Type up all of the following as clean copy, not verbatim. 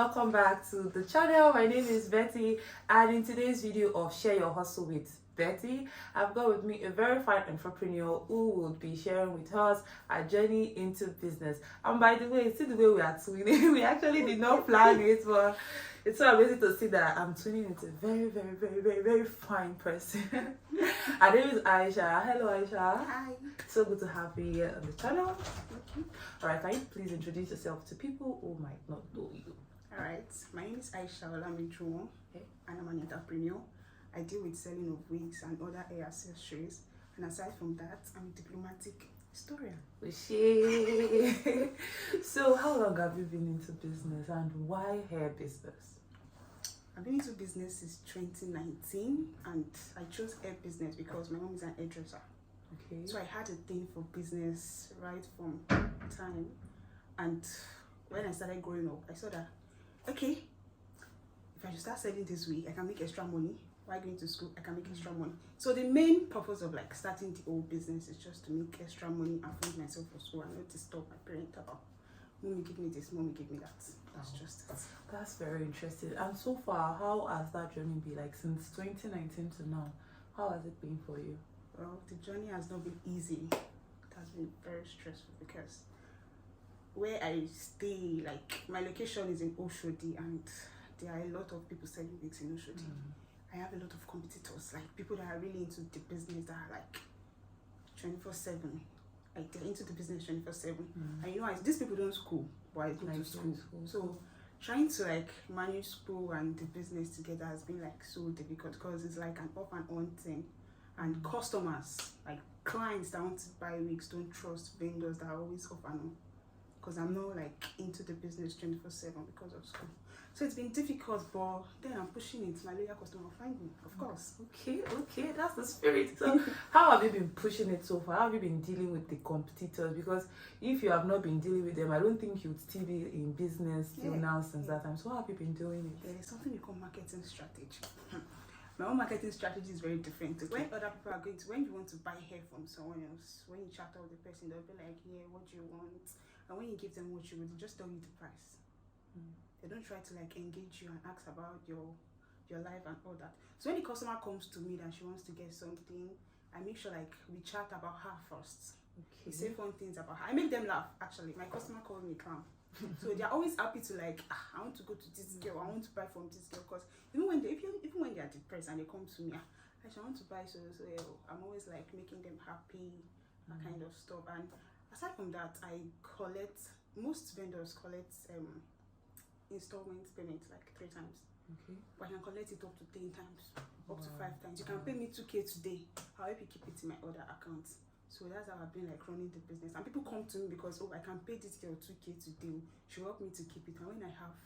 welcome back to the channel. My name is Betty, and in today's video of Share Your Hustle with Betty, I've got with me a very fine entrepreneur who will be sharing with us our journey into business. And by the way, see the way we are twinning. We actually did not plan it, but it's so amazing to see that I'm twinning into a very fine person. Her name is Aisha. Hello, Aisha. Hi. So good to have you here on the channel. Okay. Alright, can you please introduce yourself to people who might not know you? Alright, my name is Aisha Okay. and I'm an entrepreneur. I deal with selling of wigs and other hair accessories, and aside from that, I'm a diplomatic historian. So how long have you been into business and why hair business? I've been into business since 2019, and I chose hair business because my mom is an hairdresser. Okay. So I had a thing for business right from time, and when I started growing up, I saw that, okay, if I should start selling this week, I can make extra money. While going to school, I can make extra money. So the main purpose of like starting the old business is just to make extra money and fund myself for school and not disturb my parents about, mommy give me this, mommy give me that. That's just it. That's very interesting. And so far, how has that journey been, like since 2019 to now? How has it been for you? Well, the journey has not been easy. It has been very stressful because where I stay, like my location is in Oshodi, and there are a lot of people selling wigs in Oshodi. I have a lot of competitors, like people that are really into the business, that are like 24/7. Like they're into the business 24/7. And you know, these people don't school, but I go to school. So trying to like manage school and the business together has been like so difficult because it's like an off and on thing. And customers, like clients that want to buy wigs, don't trust vendors that are always off and on. Because I'm not like into the business 24/7 because of school. So it's been difficult, but then I'm pushing it. My loyal customer will find me, of course. Okay, that's the spirit. So how have you been pushing it so far? How have you been dealing with the competitors? Because if you have not been dealing with them, I don't think you'd still be in business till now since that time. So how have you been doing it? There is something we call marketing strategy. My own marketing strategy is very different. When other people are going to, when you want to buy hair from someone else, when you chat out with the person, they'll be like, yeah, what do you want? And when you give them what you want, they just tell you the price. They don't try to like engage you and ask about your life and all that. So when the customer comes to me that she wants to get something, I make sure like we chat about her first. We say fun things about her. I make them laugh actually. My customer calls me clown. So they're always happy to like, I want to go to this girl, I want to buy from this girl. Because even when they are depressed and they come to me, I want to buy so I'm always like making them happy, that kind of stuff. And aside from that, I collect, most vendors collect installment payments like 3 times. But I can collect it up to 10 times, up to 5 times. You can pay me 2K today, I'll help you keep it in my other accounts. So that's how I've been like running the business. And people come to me because, oh, I can pay this girl 2K today, she'll help me to keep it. And when I have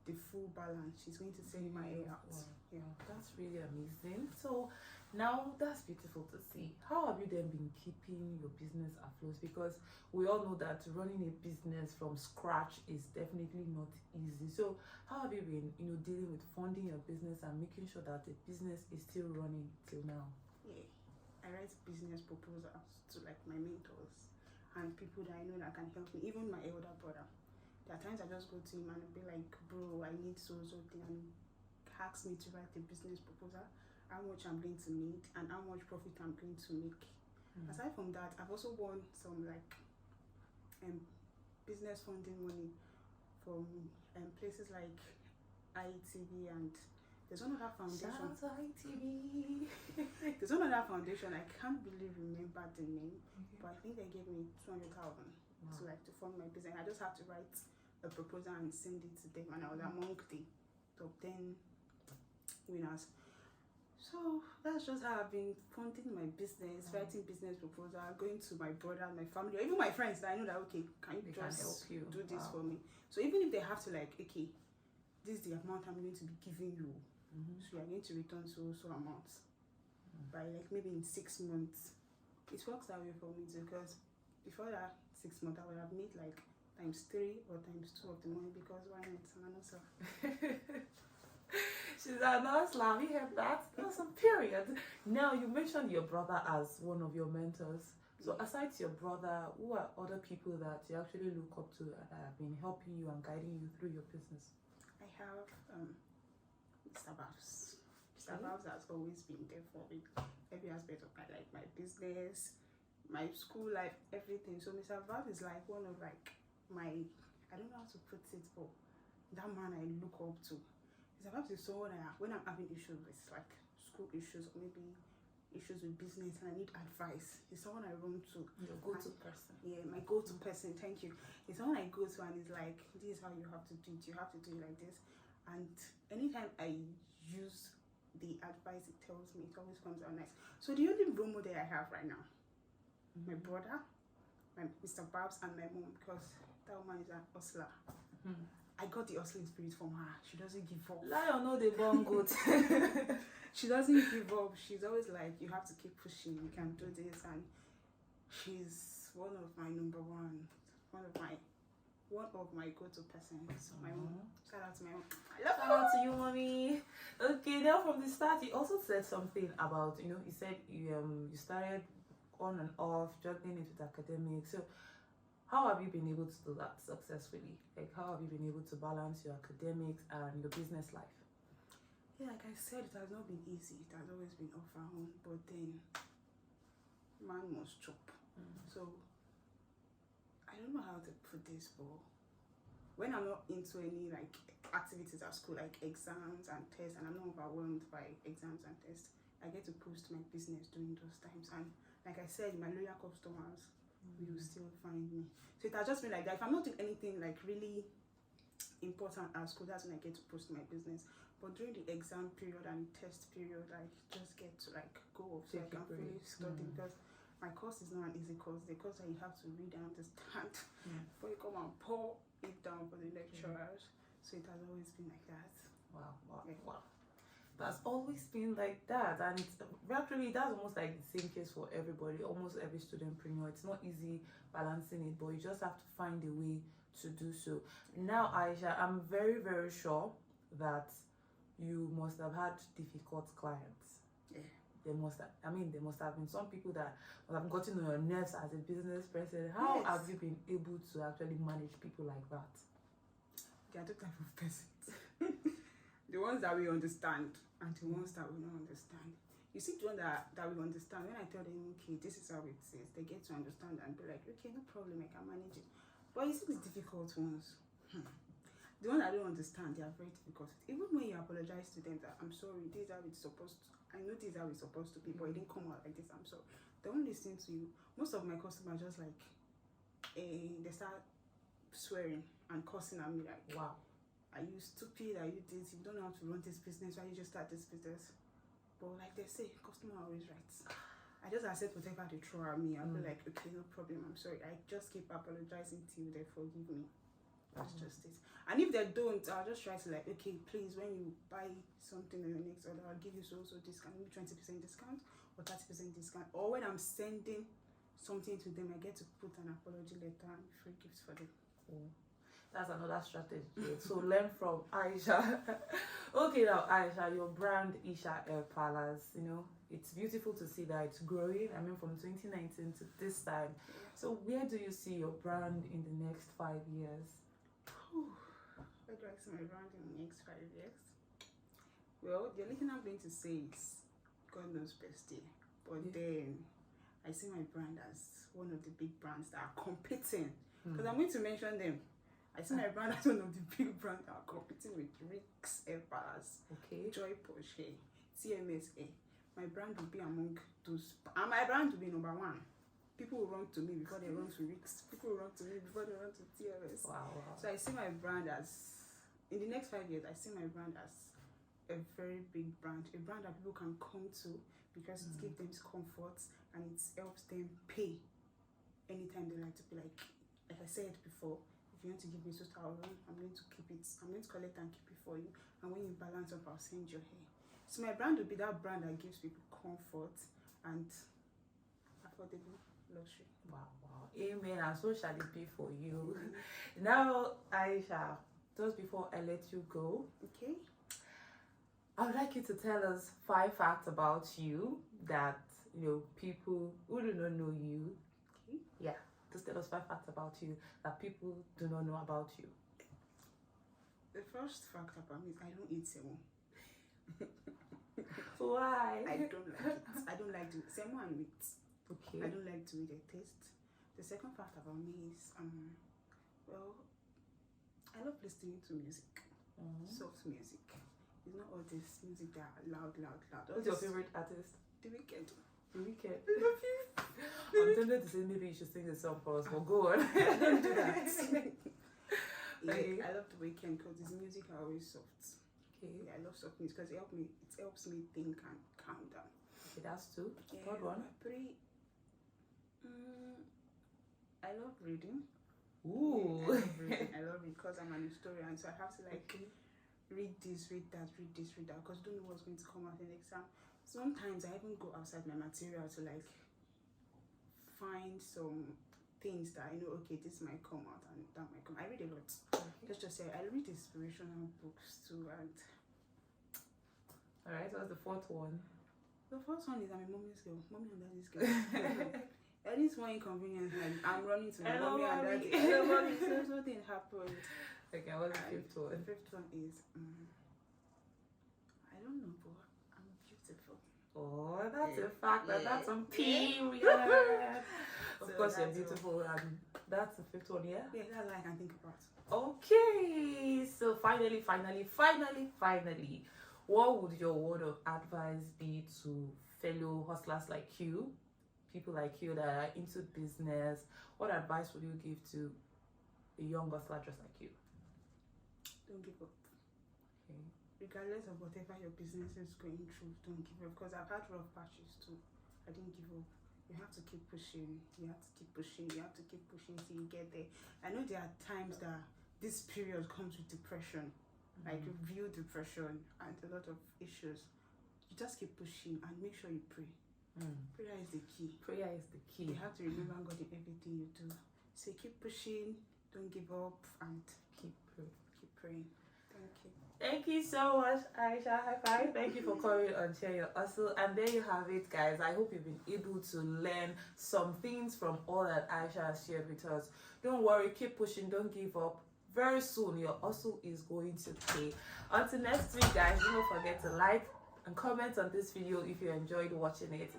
the full balance, she's going to send my hair out. Yeah, that's really amazing. So now that's beautiful to see. How have you then been keeping your business afloat? Because we all know that running a business from scratch is definitely not easy. So how have you been, dealing with funding your business and making sure that the business is still running till now? Yeah, I write business proposals to like my mentors and people that I know that can help me, even my elder brother. There are times I just go to him and be like, bro, I need so thing, and he asks me to write a business proposal, how much I'm going to need and how much profit I'm going to make. Aside from that, I've also won some like business funding money from places like ITV, and there's one other foundation. Shout out to ITV. There's one other foundation, I can't really remember the name, but I think they gave me 200,000 to like to fund my business. I just have to write a proposal and send it to them, and I was among the top 10 winners. So that's just how I've been funding my business, writing business proposal, going to my brother, my family, or even my friends that I know that, okay, can you just help you do this for me? So even if they have to like, okay, this is the amount I'm going to be giving you, so you're going to return so amounts by like maybe in 6 months. It works that way for me too, because before that 6 months I would have made like ×3 or ×2 of the money, because why not? I'm not so. She's a nurse, we heard that. That's a period. Now, you mentioned your brother as one of your mentors. So aside your brother, who are other people that you actually look up to that have been helping you and guiding you through your business? I have Mr. Babs. Mr. Okay. Babs has always been there for me. Every aspect of my life, my business, my school life, everything. So Mr. Babs is like one of like my, I don't know how to put it, but that man I look up to. Mr. Babs is someone when I'm having issues with like school issues or maybe issues with business and I need advice, he's someone I run to. Your go-to person. Yeah, my go-to person. Thank you. He's someone I go to and he's like, this is how you have to do it. You have to do it like this. And anytime I use the advice it tells me, it always comes out nice. So the only role model I have right now, my brother, my Mr. Babs, and my mom, because that woman is an hustler. I got the hustling spirit from her. She doesn't give up. Lion know the born good. She doesn't give up. She's always like, you have to keep pushing. You can do this. And she's one of my number one, one of my go-to persons. My mom. Shout out to my mom. I love Shout out to you, mommy. Okay, now from the start, you also said something about, you said you started on and off, juggling it with academics. So how have you been able to do that successfully? Like, how have you been able to balance your academics and your business life? Yeah, like I said, it has not been easy. It has always been off and on. But then, man must chop. So, I don't know how to put this, but when I'm not into any like activities at school, like exams and tests, and I'm not overwhelmed by exams and tests, I get to post my business during those times. And like I said, my loyal customers will still find me. So it has just been like that. If I'm not doing anything like really important at school, that's when I get to post my business. But during the exam period and test period, I just get to like go off so I can fully study because my course is not an easy course. The course that you have to read and understand before you come and pour it down for the lecturers. So it has always been like that. Wow. That's always been like that, and it's actually that's almost like the same case for everybody, almost every studentpreneur. It's not easy balancing it, but you just have to find a way to do so. Now, Aisha, I'm very, very sure that you must have had difficult clients. Yeah. There must have been some people that must have gotten on your nerves as a business person. How have you been able to actually manage people like that? There are two types of persons. The ones that we understand and the ones that we don't understand. You see the one that we understand, when I tell them, okay, this is how it is, they get to understand and be like, okay, no problem, I can manage it. But you see the difficult ones. The ones I don't understand, they are very difficult. Even when you apologize to them that I'm sorry, this is how it's supposed to, I know this is how it's supposed to be, but it didn't come out like this, I'm sorry. They won't listen to you. Most of my customers just like, they start swearing and cursing at me like, wow, are you stupid? Are you this? You don't know how to run this business. Why you just start this business? But like they say, customer always right. I just accept whatever they throw at me. I'll be like, okay, no problem. I'm sorry. I just keep apologizing till they forgive me. That's just it. And if they don't, I'll just try to like, okay, please, when you buy something on your next order, I'll give you so discount, maybe 20% discount or 30% discount. Or when I'm sending something to them, I get to put an apology letter and free gifts for them. That's another strategy. So learn from Aisha. Okay, now Aisha, your brand EESHA'S Hair Palace, it's beautiful to see that it's growing. I mean, from 2019 to this time. So where do you see your brand in the next 5 years? Where do I see my brand in the next 5 years? Well, the only thing I'm going to say is God knows best day. But then I see my brand as one of the big brands that are competing. Because I'm going to mention them. I see my brand as one of the big brands that are competing with EESHA'S Hair Palace, Joy Porsche, TMSA. My brand will be among those, and my brand will be number one. People will run to me before they run to EESHA'S. People will run to me before they run to TMS. Wow. So I see my brand as, in the next 5 years, I see my brand as a very big brand, a brand that people can come to because it gives them comfort and it helps them pay anytime they like to be like I said before. If you want to give me 2,000, I'm going to keep it. I'm going to collect and keep it for you. And when you balance up, I'll send your hair. So my brand will be that brand that gives people comfort and affordable luxury. Wow. Amen. And so shall it be for you. Now, Aisha, just before I let you go, okay, I would like you to tell us 5 facts about you that people who do not know you Okay. Yeah. Just tell us 5 facts about you that people do not know about you. The first fact about me is I don't eat semo. Why? I don't like it. I don't like the semo and meat. Okay. I don't like the way they taste. The second fact about me is well, I love listening to music. Soft music. It's not all this music that are loud. Who's your favorite artist? The Weeknd. The Weeknd. I love you. I'm tempted to say maybe you should sing the song for us, but go on. Don't do that. Okay. Yeah, I love The Weeknd because his music are always soft. Okay. Yeah, I love soft music because it helps me think and calm down. Okay, that's 2. Yeah, Third one. 3. I love reading. Ooh. Yeah, I love reading. I love it because I'm an historian, so I have to like read this, read that, because you don't know what's going to come out in the exam. Sometimes I even go outside my material to like find some things that I know, okay, this might come out and that might come. I read a lot. Let's just say I read inspirational books too, and Alright, so what's the 4th one? the first one is I'm a mommy's girl, mommy and daddy's girl. Any small inconvenience, like I'm running to my Hello, mommy and mommy. daddy. Hello, mommy. So something happened. Okay, what's the 5th The one? 5th one is I don't know, but I'm beautiful. Oh, that's a fact. Yeah. That's some period. Of So course, you're that's beautiful, and that's the 5th one, yeah? Yeah, that's all I can think about. Okay, so finally, what would your word of advice be to fellow hustlers like you, people like you that are into business? What advice would you give to a young hustler just like you? Don't give up. Okay. Regardless of whatever your business is going through, don't give up. Because I've had rough patches too. I didn't give up. You have to keep pushing. You have to keep pushing. You have to keep pushing till you get there. I know there are times that this period comes with depression, like real depression and a lot of issues. You just keep pushing and make sure you pray. Prayer is the key. Prayer is the key. You have to remember God in everything you do. So keep pushing, don't give up, and Keep praying. keep praying. Thank you. Thank you so much, Aisha. High five. Thank you for coming on Share Your Hustle. And there you have it, guys. I hope you've been able to learn some things from all that Aisha has shared with us. Don't worry, keep pushing, don't give up. Very soon, your hustle is going to pay. Until next week, guys, don't forget to like and comment on this video if you enjoyed watching it.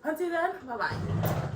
Until then, bye-bye.